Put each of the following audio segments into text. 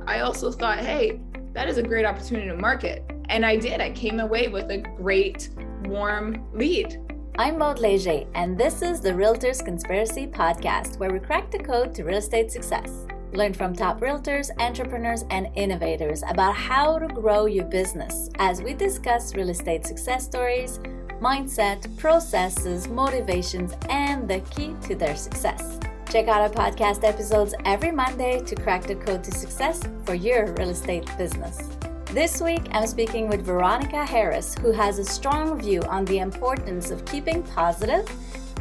I also thought, hey, that is a great opportunity to market. And I did. I came away with a great, warm lead. I'm Maude Veronica, and this is the Realtors Conspiracy podcast, where we crack the code to real estate success. Learn from top realtors, entrepreneurs, and innovators about how to grow your business as we discuss real estate success stories, mindset, processes, motivations, and the key to their success. Check out our podcast episodes every Monday to crack the code to success for your real estate business. This week, I'm speaking with Veronica Harris, who has a strong view on the importance of keeping positive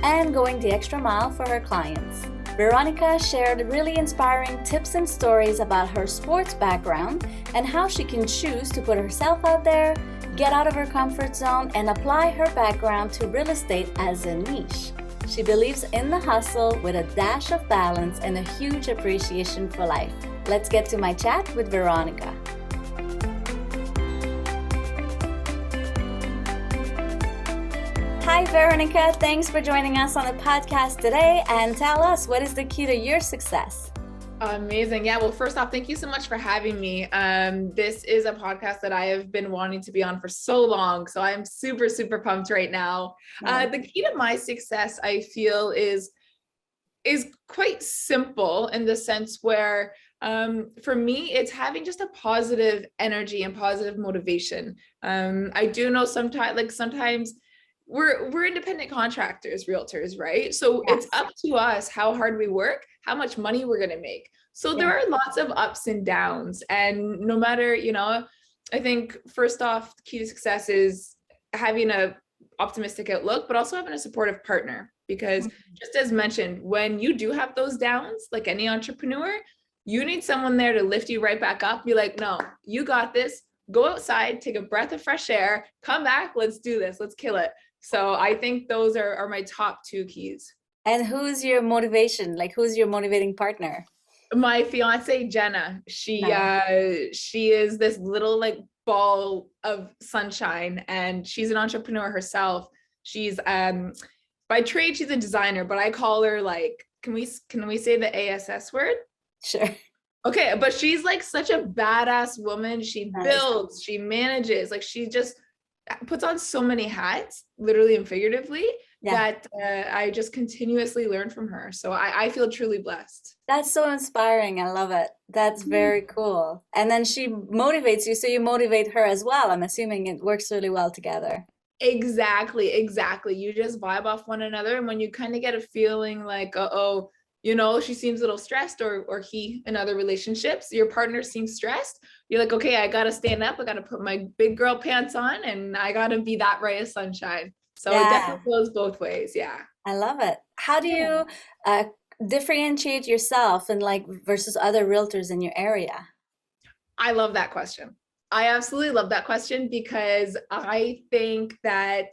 and going the extra mile for her clients. Veronica shared really inspiring tips and stories about her sports background and how she can choose to put herself out there, get out of her comfort zone, and apply her background to real estate as a niche. She believes in the hustle with a dash of balance and a huge appreciation for life. Let's get to my chat with Veronica. Hi, Veronica. Thanks for joining us on the podcast today. And tell us, what is the key to your success? Amazing. Yeah. Well, first off, thank you so much for having me. This is a podcast that I have been wanting to be on for so long. So I'm super, super pumped right now. The key to my success, I feel, is quite simple in the sense where for me, it's having just a positive energy and positive motivation. I do know sometimes we're independent contractors, realtors, right? So It's up to us how hard we work, how much money we're going to make. So there are lots of ups and downs. And no matter, I think first off, the key to success is having a optimistic outlook, but also having a supportive partner. Because just as mentioned, when you do have those downs, like any entrepreneur, you need someone there to lift you right back up. Be like, no, you got this. Go outside, take a breath of fresh air, come back, let's do this, let's kill it. So I think those are my top two keys. And who's your motivation? Like, who's your motivating partner? My fiance, Jenna. She is this little ball of sunshine, and she's an entrepreneur herself. She's by trade, she's a designer, but I call her can we say the ASS word? Sure. Okay, but she's such a badass woman. She builds, she manages, she just puts on so many hats, literally and figuratively, that I just continuously learn from her. So I feel truly blessed. That's so inspiring. I love it. That's very cool. And then she motivates you, so you motivate her as well. I'm assuming it works really well together. Exactly. You just vibe off one another. And when you kind of get a feeling like, she seems a little stressed, or he, in other relationships, your partner seems stressed. You're like, okay, I got to stand up. I got to put my big girl pants on, and I got to be that ray of sunshine. So it definitely goes both ways. Yeah. I love it. How do you differentiate yourself and versus other realtors in your area? I love that question. I absolutely love that question, because I think that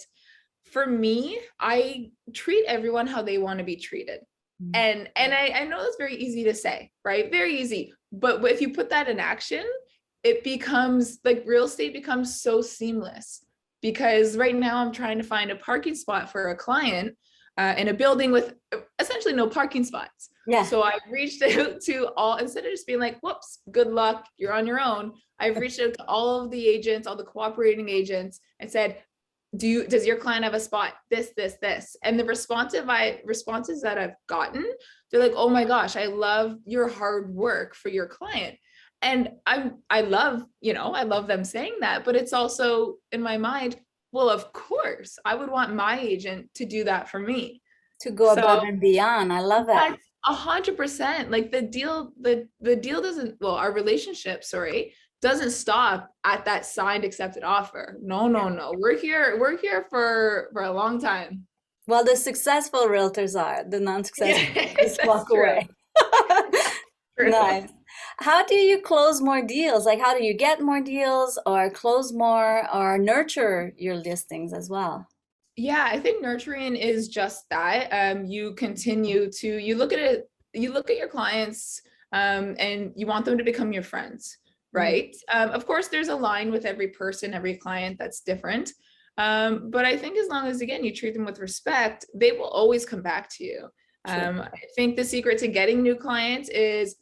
for me, I treat everyone how they want to be treated. And I know that's very easy to say, right? Very easy. But if you put that in action, it becomes real estate becomes so seamless. Because right now I'm trying to find a parking spot for a client in a building with essentially no parking spots. Yeah. So I reached out to all, instead of just being like, whoops, good luck, you're on your own. I've reached out to all of the agents, all the cooperating agents, and said, does your client have a spot? This. And the responses that I've gotten, they're like, oh my gosh, I love your hard work for your client. And I love them saying that, but it's also in my mind, well, of course, I would want my agent to do that for me. To go above and beyond. I love it. 100%. The deal doesn't, our relationship, doesn't stop at that signed accepted offer. No. We're here for a long time. Well, the successful realtors are, the non-successful just walk away. Nice. How do you close more deals? How do you get more deals, or close more, or nurture your listings as well? Yeah, I think nurturing is just that. You continue to, you look at your clients, and you want them to become your friends, right? Of course, there's a line with every person, every client that's different. But I think as long as, again, you treat them with respect, they will always come back to you. I think the secret to getting new clients is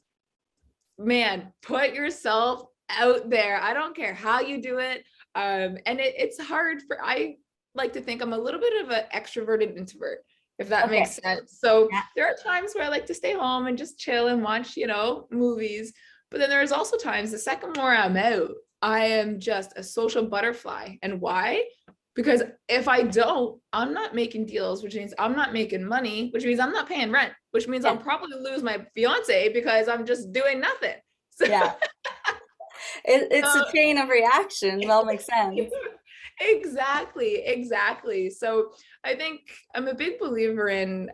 man, put yourself out there. I don't care how you do it. And it's hard I like to think I'm a little bit of an extroverted introvert, if that makes sense. So Yeah. there are times where I like to stay home and just chill and watch, movies. But then there's also times the second more I'm out, I am just a social butterfly. And why? Because if I don't, I'm not making deals, which means I'm not making money, which means I'm not paying rent, which means I'll probably lose my fiance because I'm just doing nothing. So, Yeah. It's a chain of reaction. Well, makes sense. Exactly. So I think I'm a big believer in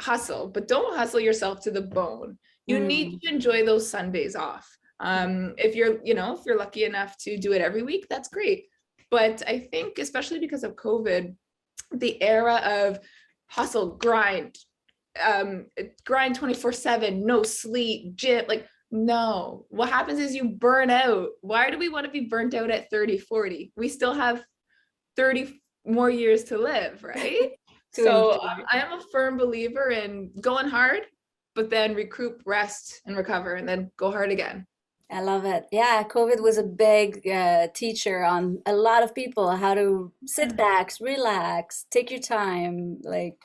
hustle, but don't hustle yourself to the bone. You need to enjoy those Sundays off. If you're lucky enough to do it every week, that's great. But I think, especially because of COVID, the era of hustle, grind 24/7, no sleep, gym, like, no. What happens is you burn out. Why do we want to be burnt out at 30, 40? We still have 30 more years to live, right? So I am a firm believer in going hard, but then recoup, rest, and recover, and then go hard again. I love it. Yeah, COVID was a big teacher on a lot of people how to sit back, relax, take your time. Like,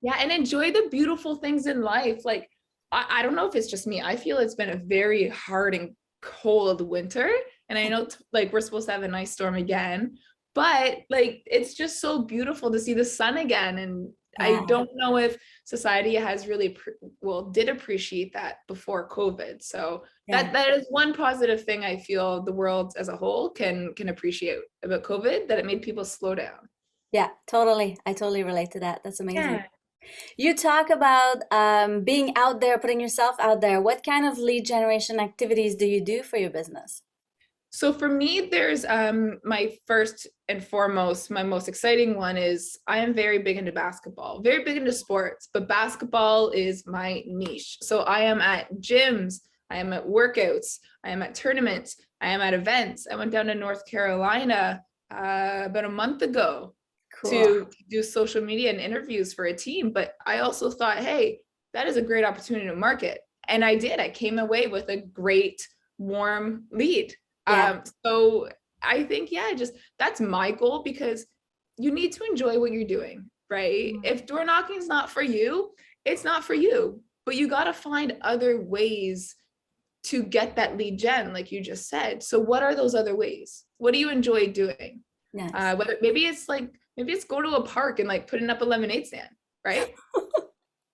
yeah, and enjoy the beautiful things in life. Like, I don't know if it's just me. I feel it's been a very hard and cold winter. And I know like we're supposed to have a nice storm again, but like it's just so beautiful to see the sun again. And I don't know if society has really did appreciate that before COVID. So that is one positive thing I feel the world as a whole can appreciate about COVID, that it made people slow down. Yeah, totally. I totally relate to that. That's amazing. Yeah. You talk about being out there, putting yourself out there. What kind of lead generation activities do you do for your business? So for me, there's my first and foremost, my most exciting one is I am very big into basketball, very big into sports, but basketball is my niche. So I am at gyms, I am at workouts, I am at tournaments, I am at events. I went down to North Carolina about a month ago to do social media and interviews for a team. But I also thought, hey, that is a great opportunity to market. And I did. I came away with a great, warm lead. So I think, just that's my goal, because you need to enjoy what you're doing, right? If door knocking is not for you, it's not for you, but you got to find other ways to get that lead gen, like you just said. So what are those other ways? What do you enjoy doing? Whether maybe it's go to a park and like putting up a lemonade stand, right?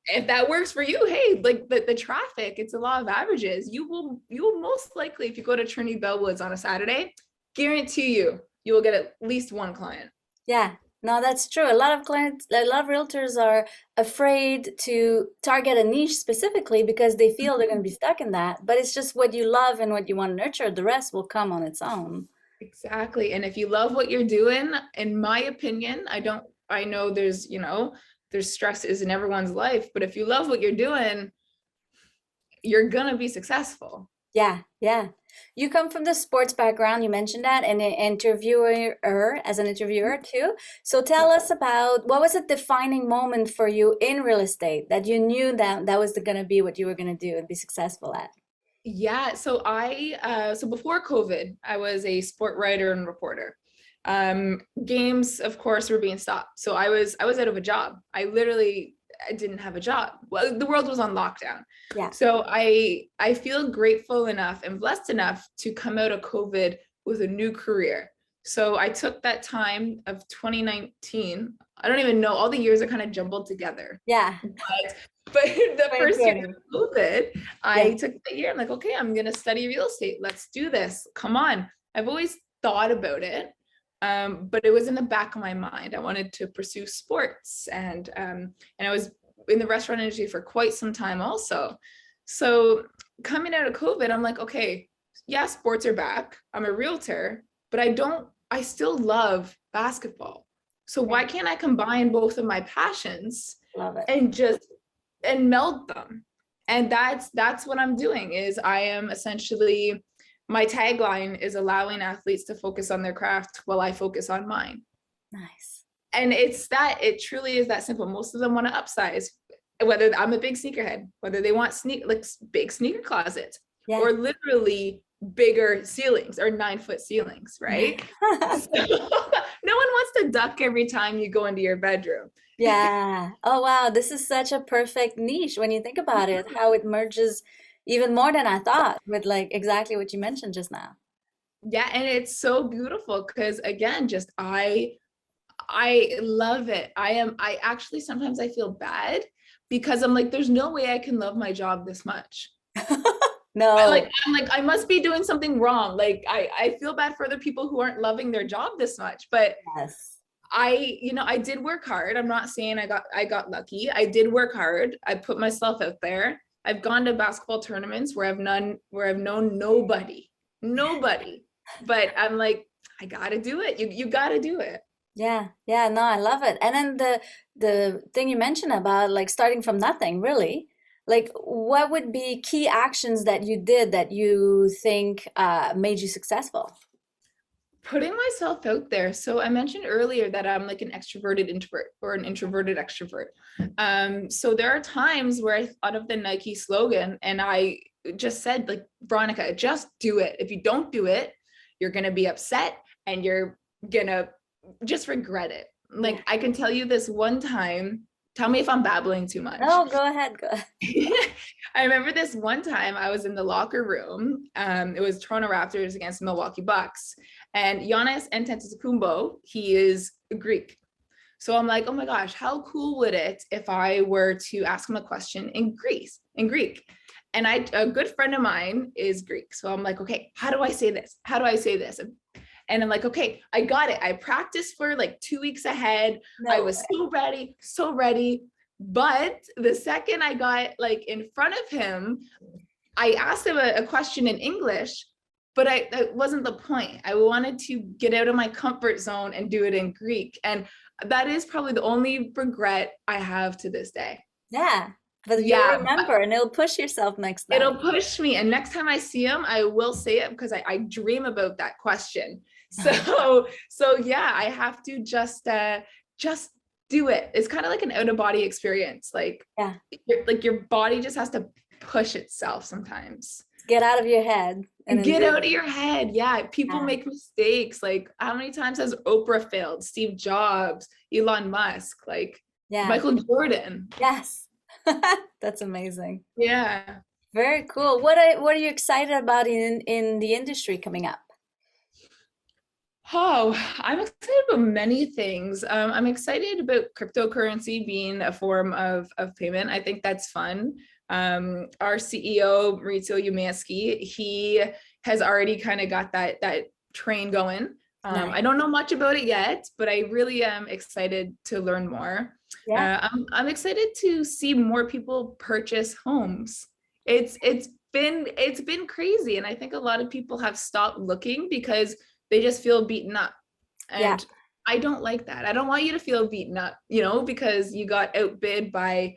If that works for you, hey, like the traffic, it's a law of averages. You will most likely, if you go to Trinity Bellwoods on a Saturday, guarantee you will get at least one client. Yeah, no, that's true. A lot of clients, a lot of realtors are afraid to target a niche specifically because they feel they're going to be stuck in that. But it's just what you love and what you want to nurture. The rest will come on its own. Exactly. And if you love what you're doing, in my opinion, I know there's stresses in everyone's life, but if you love what you're doing, you're gonna be successful. Yeah. You come from the sports background, you mentioned that, and an interviewer, as an interviewer too. So tell us about, what was a defining moment for you in real estate that you knew that was gonna be what you were gonna do and be successful at? Yeah, so so before COVID, I was a sport writer and reporter. Games, of course, were being stopped. So I was out of a job. I didn't have a job. Well, the world was on lockdown. Yeah. So I feel grateful enough and blessed enough to come out of COVID with a new career. So I took that time of 2019. I don't even know, all the years are kind of jumbled together. Yeah. But the first year of COVID, I took the year. I'm like, okay, I'm going to study real estate. Let's do this. Come on. I've always thought about it. But it was in the back of my mind. I wanted to pursue sports, and I was in the restaurant industry for quite some time also. So coming out of COVID, I'm like, okay, yeah, sports are back. I'm a realtor, but I still love basketball. So why can't I combine both of my passions and meld them? And that's what I'm doing. Is I am essentially, my tagline is allowing athletes to focus on their craft while I focus on mine. Nice. And it truly is that simple. Most of them want to upsize, whether I'm a big sneakerhead, whether they want big sneaker closets. or literally bigger ceilings or 9-foot ceilings, right? So, no one wants to duck every time you go into your bedroom. Yeah. Oh, wow. This is such a perfect niche when you think about it, how it merges even more than I thought with like exactly what you mentioned just now. Yeah, and it's so beautiful because again, just I love it. I actually sometimes I feel bad because I'm like, there's no way I can love my job this much. No. I'm like, I must be doing something wrong. Like I feel bad for other people who aren't loving their job this much. But Yes. I did work hard. I'm not saying I got lucky. I did work hard. I put myself out there. I've gone to basketball tournaments where I've known nobody. But I'm like, I gotta do it. You gotta do it. Yeah. Yeah. No, I love it. And then the thing you mentioned about like starting from nothing, really, like what would be key actions that you did that you think made you successful? Putting myself out there. So I mentioned earlier that I'm like an extroverted introvert or an introverted extrovert. So there are times where I thought of the Nike slogan and I just said, like, Veronica, just do it. If you don't do it, you're gonna be upset and you're gonna just regret it. Yeah. Like I can tell you this one time, tell me if I'm babbling too much. No, go ahead. Go ahead. I remember this one time I was in the locker room. It was Toronto Raptors against Milwaukee Bucks. And Giannis Antetokounmpo, he is Greek. So I'm like, oh my gosh, how cool would it if I were to ask him a question in Greek? And a good friend of mine is Greek. So I'm like, okay, how do I say this? How do I say this? And I'm like, okay, I got it. I practiced for like 2 weeks ahead. No I was way. so ready. But the second I got like in front of him, I asked him a question in English, but that wasn't the point. I wanted to get out of my comfort zone and do it in Greek. And that is probably the only regret I have to this day. Yeah. But you'll Yeah, remember and it'll push yourself next time. it'll push me. And next time I see him, I will say it because I dream about that question. So yeah, I have to just do it. It's kind of like an out of body experience. Like, Yeah. your body just has to push itself sometimes. Get out of your head and then Get do out it. of your head. Yeah. People Yeah. make mistakes. Like how many times has Oprah failed? Steve Jobs, Elon Musk, like Yeah. Michael Jordan. Yes. That's amazing. Yeah. Very cool. What are you excited about in the industry coming up? Oh, I'm excited about many things. I'm excited about cryptocurrency being a form of payment. I think that's fun. Our CEO, Maurizio Umansky, he has already kind of got that train going. Nice. I don't know much about it yet, but I really am excited to learn more. Yeah. I'm excited to see more people purchase homes. It's been crazy, and I think a lot of people have stopped looking because they just feel beaten up. Yeah. And I don't like that. I don't want you to feel beaten up, because you got outbid by,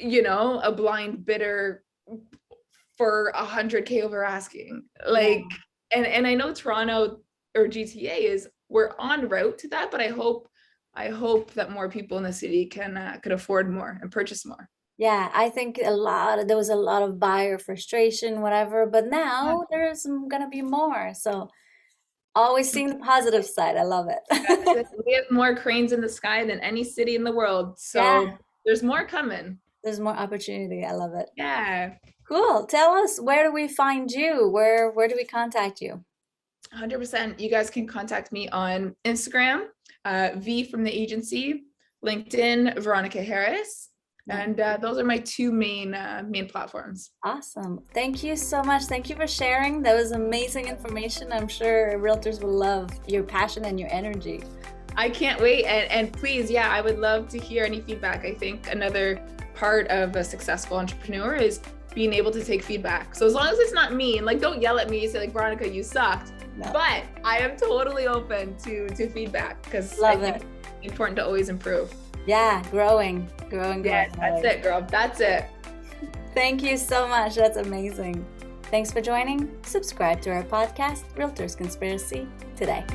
a blind bidder for 100K over asking. Like, and I know Toronto or GTA we're en route to that, but I hope that more people in the city could afford more and purchase more. Yeah, I think there was a lot of buyer frustration, whatever, but now there's gonna be more. So always seeing the positive side. I love That's it. it. We have more cranes in the sky than any city in the world. Yeah, So there's more coming. there's more opportunity. I love it. Yeah. Cool. Tell us, where do we find you? Where do we contact you? 100%. You guys can contact me on Instagram, V from the agency, LinkedIn, Veronica Harris. And those are my two main platforms. Awesome. Thank you so much. Thank you for sharing. That was amazing information. I'm sure realtors will love your passion and your energy. I can't wait. And please, yeah, I would love to hear any feedback. I think another part of a successful entrepreneur is being able to take feedback. So as long as it's not mean, like don't yell at me and say like, Veronica, you sucked. No. But I am totally open to feedback because I think it's important to always improve. Yeah, growing. Yeah, that's it, girl. That's it. Thank you so much. That's amazing. Thanks for joining. Subscribe to our podcast, Realtors Conspiracy, today.